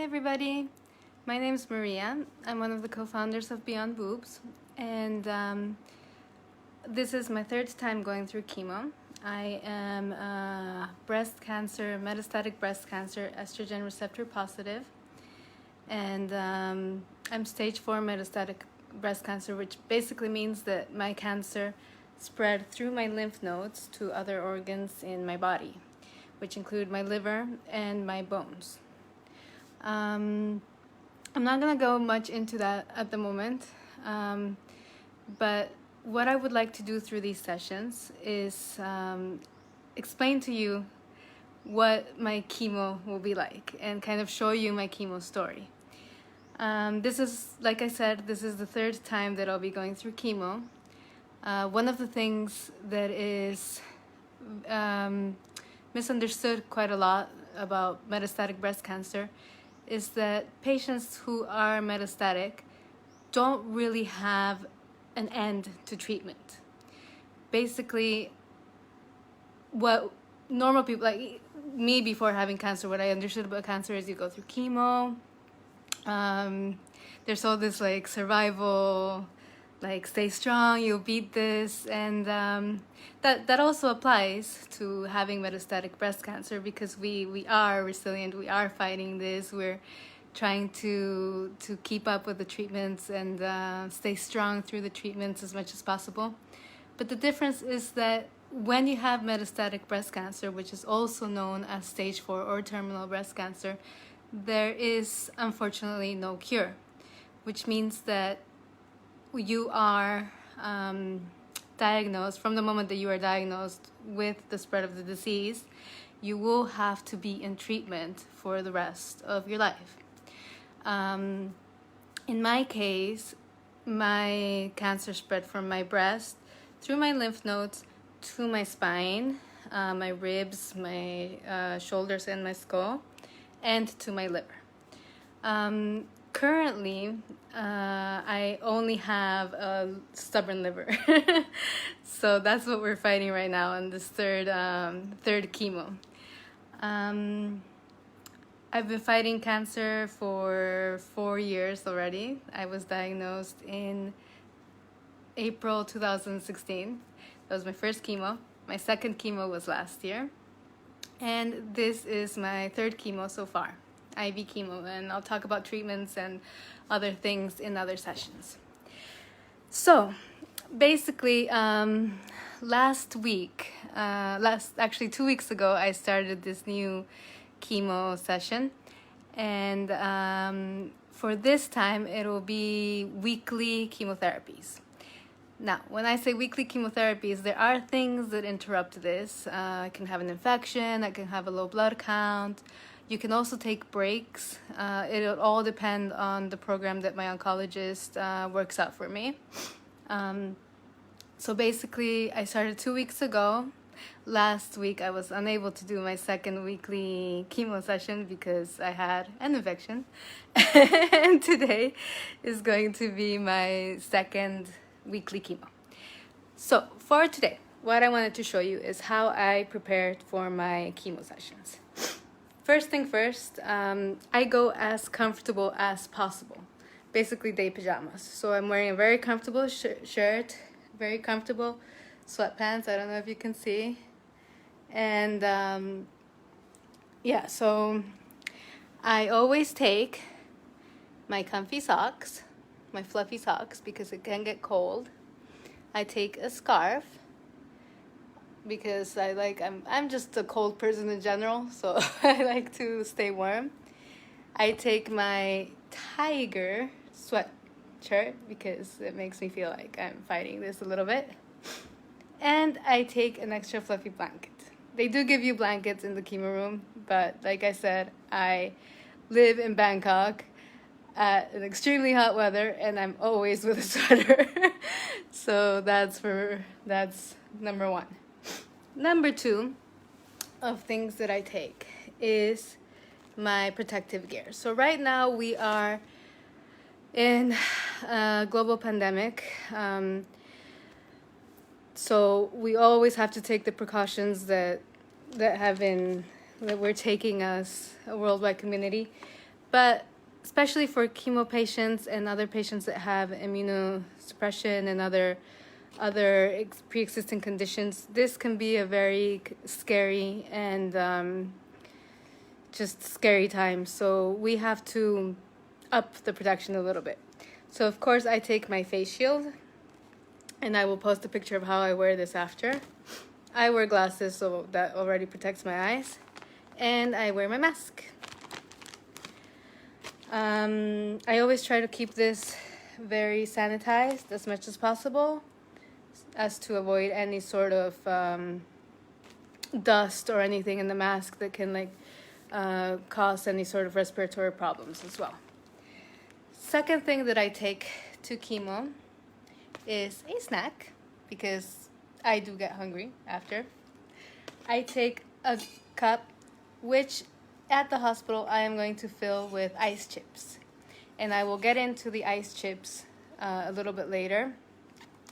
everybody, my name is Maria. I'm one of the co-founders of Beyond Boobs, and this is my third time going through chemo. I am metastatic breast cancer, estrogen receptor positive, and I'm stage 4 metastatic breast cancer, which basically means that my cancer spread through my lymph nodes to other organs in my body, which include my liver and my bones. I'm not going to go much into that at the moment, but what I would like to do through these sessions is explain to you what my chemo will be like and kind of show you my chemo story. This is, like I said, this is the third time that I'll be going through chemo. One of the things that is misunderstood quite a lot about metastatic breast cancer is that patients who are metastatic don't really have an end to treatment. Basically, what normal people, like me before having cancer, what I understood about cancer is you go through chemo. There's all this like survival, like stay strong, you'll beat this, and that also applies to having metastatic breast cancer, because we are resilient, we are fighting this, we're trying to keep up with the treatments and stay strong through the treatments as much as possible. But the difference is that when you have metastatic breast cancer, which is also known as stage 4 or terminal breast cancer, there is unfortunately no cure, which means that you are diagnosed, from the moment that you are diagnosed with the spread of the disease, you will have to be in treatment for the rest of your life. In my case, my cancer spread from my breast through my lymph nodes to my spine, my ribs, my shoulders and my skull, and to my liver. Currently, I only have a stubborn liver, so that's what we're fighting right now on this third chemo. I've been fighting cancer for 4 years already. I was diagnosed in April 2016. That was my first chemo. My second chemo was last year, and this is my third chemo so far. IV chemo, and I'll talk about treatments and other things in other sessions. So basically, actually 2 weeks ago, I started this new chemo session, and for this time it will be weekly chemotherapies. Now, when I say weekly chemotherapies, there are things that interrupt this. I can have an infection, I can have a low blood count. You can also take breaks. It'll all depend on the program that my oncologist works out for me. So basically, I started 2 weeks ago. Last week, I was unable to do my second weekly chemo session because I had an infection. And today is going to be my second weekly chemo. So for today, what I wanted to show you is how I prepared for my chemo sessions. First thing first, I go as comfortable as possible. Basically day pajamas. So I'm wearing a very comfortable shirt, very comfortable sweatpants. I don't know if you can see. And yeah, so I always take my comfy socks, my fluffy socks, because it can get cold. I take a scarf, because I'm just a cold person in general, so I like to stay warm. I take my tiger sweatshirt because it makes me feel like I'm fighting this a little bit. And I take an extra fluffy blanket. They do give you blankets in the chemo room, but like I said, I live in Bangkok at an extremely hot weather, and I'm always with a sweater. So that's number one. Number 2 of things that I take is my protective gear. So right now we are in a global pandemic. So we always have to take the precautions that we're taking as a worldwide community. But especially for chemo patients and other patients that have immunosuppression and other pre-existing conditions, this can be a very scary and just scary time. So we have to up the protection a little bit. So of course I take my face shield, and I will post a picture of how I wear this after. I wear glasses, so that already protects my eyes, and I wear my mask. I always try to keep this very sanitized as much as possible, as to avoid any sort of dust or anything in the mask that can cause any sort of respiratory problems as well. Second thing that I take to chemo is a snack, because I do get hungry after. I take a cup, which at the hospital I am going to fill with ice chips. And I will get into the ice chips a little bit later.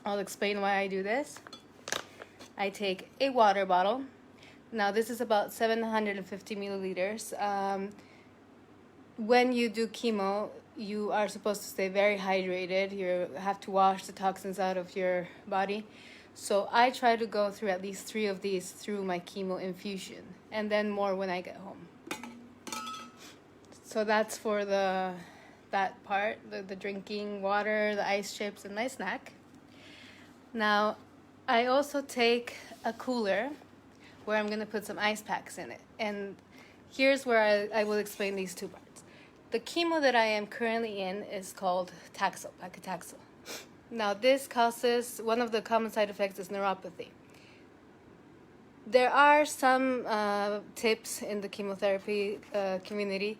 I'll explain why I do this. I take a water bottle. Now this is about 750 milliliters. When you do chemo, you are supposed to stay very hydrated. You have to wash the toxins out of your body. So I try to go through at least 3 of these through my chemo infusion, and then more when I get home. So that's for that part, the drinking water, the ice chips, and my snack. Now, I also take a cooler where I'm going to put some ice packs in it. And here's where I will explain these 2 parts. The chemo that I am currently in is called Paclitaxel. Now, this causes, one of the common side effects is neuropathy. There are some tips in the chemotherapy community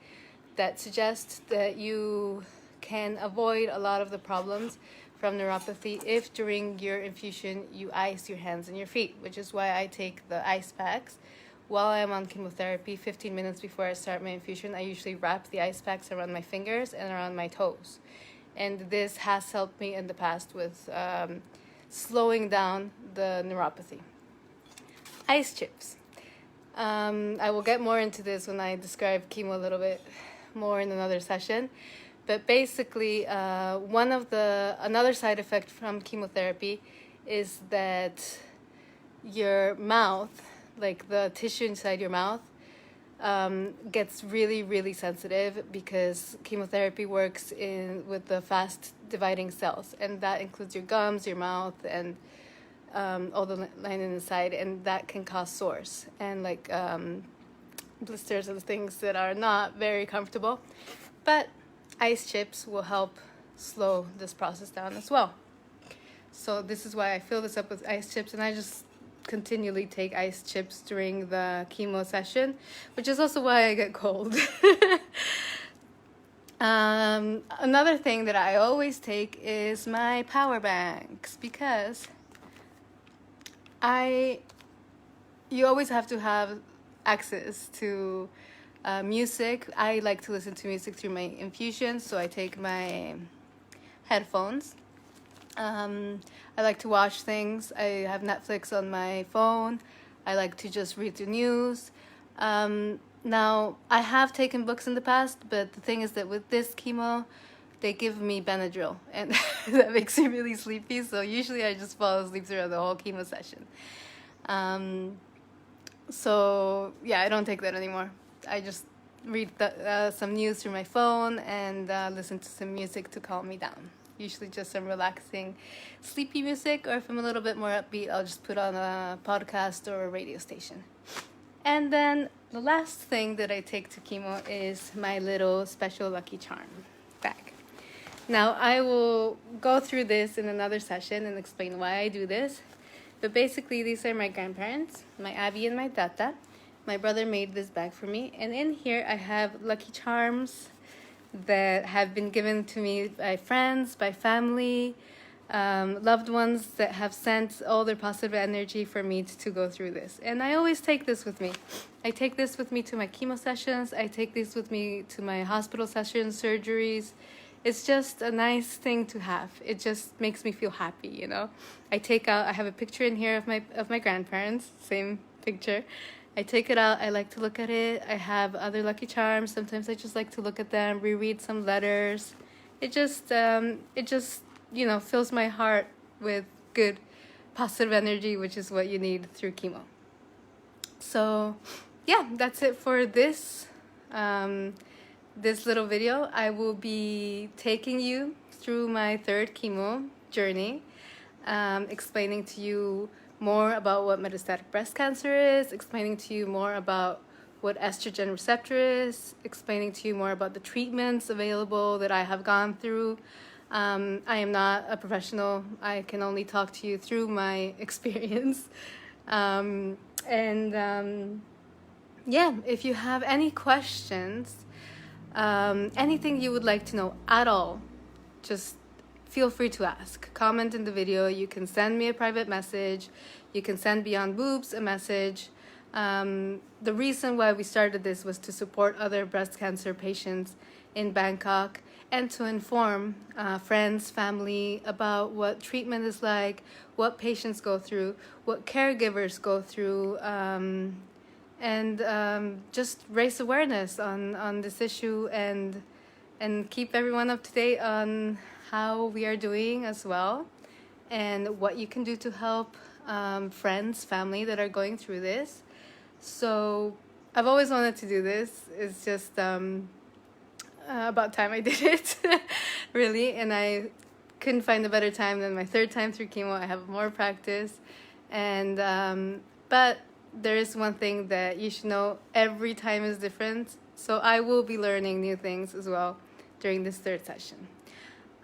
that suggest that you can avoid a lot of the problems from neuropathy if during your infusion you ice your hands and your feet, which is why I take the ice packs. While I'm on chemotherapy, 15 minutes before I start my infusion, I usually wrap the ice packs around my fingers and around my toes. And this has helped me in the past with slowing down the neuropathy. Ice chips. I will get more into this when I describe chemo a little bit more in another session. But basically, another side effect from chemotherapy is that your mouth, like the tissue inside your mouth, gets really, really sensitive, because chemotherapy works with the fast dividing cells, and that includes your gums, your mouth, and all the lining inside, and that can cause sores and blisters and things that are not very comfortable. But ice chips will help slow this process down as well. So this is why I fill this up with ice chips, and I just continually take ice chips during the chemo session, which is also why I get cold. Another thing that I always take is my power banks, because you always have to have access to music. I like to listen to music through my infusion, so I take my headphones. I like to watch things. I have Netflix on my phone. I like to just read the news. Now, I have taken books in the past, but the thing is that with this chemo, they give me Benadryl, and that makes me really sleepy, so usually I just fall asleep throughout the whole chemo session. So, yeah, I don't take that anymore. I just read some news through my phone and listen to some music to calm me down. Usually just some relaxing, sleepy music, or if I'm a little bit more upbeat, I'll just put on a podcast or a radio station. And then the last thing that I take to chemo is my little special Lucky Charm bag. Now, I will go through this in another session and explain why I do this. But basically, these are my grandparents, my Abby and my Tata. My brother made this bag for me. And in here, I have Lucky Charms that have been given to me by friends, by family, loved ones that have sent all their positive energy for me to go through this. And I always take this with me. I take this with me to my chemo sessions. I take this with me to my hospital sessions, surgeries. It's just a nice thing to have. It just makes me feel happy, you know. I have a picture in here of my grandparents, same picture. I take it out. I like to look at it. I have other Lucky Charms. Sometimes I just like to look at them, reread some letters. It just fills my heart with good, positive energy, which is what you need through chemo. So, yeah, that's it for this little video. I will be taking you through my third chemo journey, explaining to you more about what metastatic breast cancer is, explaining to you more about what estrogen receptor is, explaining to you more about the treatments available that I have gone through. I am not a professional. I can only talk to you through my experience. Yeah, if you have any questions, anything you would like to know at all, just feel free to ask. Comment in the video. You can send me a private message. You can send Beyond Boobs a message. The reason why we started this was to support other breast cancer patients in Bangkok and to inform friends, family about what treatment is like, what patients go through, what caregivers go through, and just raise awareness on this issue and keep everyone up to date on how we are doing as well, and what you can do to help friends, family that are going through this. So I've always wanted to do this. It's just about time I did it, really, and I couldn't find a better time than my third time through chemo. I have more practice, and but there is one thing that you should know: every time is different. So I will be learning new things as well during this third session.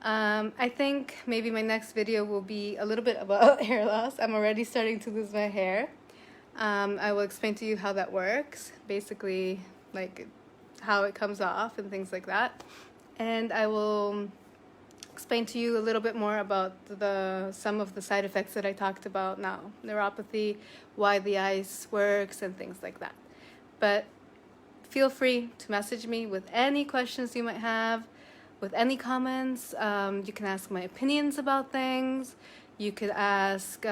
I think maybe my next video will be a little bit about hair loss. I'm already starting to lose my hair. I will explain to you how that works, basically like how it comes off and things like that. And I will explain to you a little bit more about some of the side effects that I talked about now, neuropathy, why the ice works, and things like that. But feel free to message me with any questions you might have, with any comments. You can ask my opinions about things. You could ask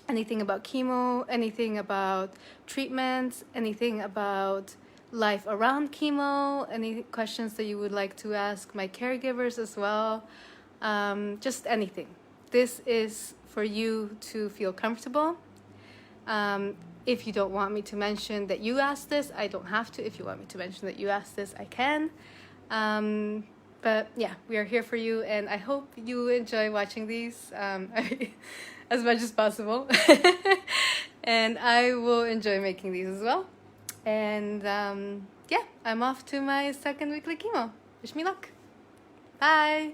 anything about chemo, anything about treatments, anything about life around chemo, any questions that you would like to ask my caregivers as well. Just anything. This is for you to feel comfortable. If you don't want me to mention that you asked this, I don't have to. If you want me to mention that you asked this, I can. But yeah, we are here for you, and I hope you enjoy watching these as much as possible. And I will enjoy making these as well. And yeah, I'm off to my second weekly chemo. Wish me luck. Bye.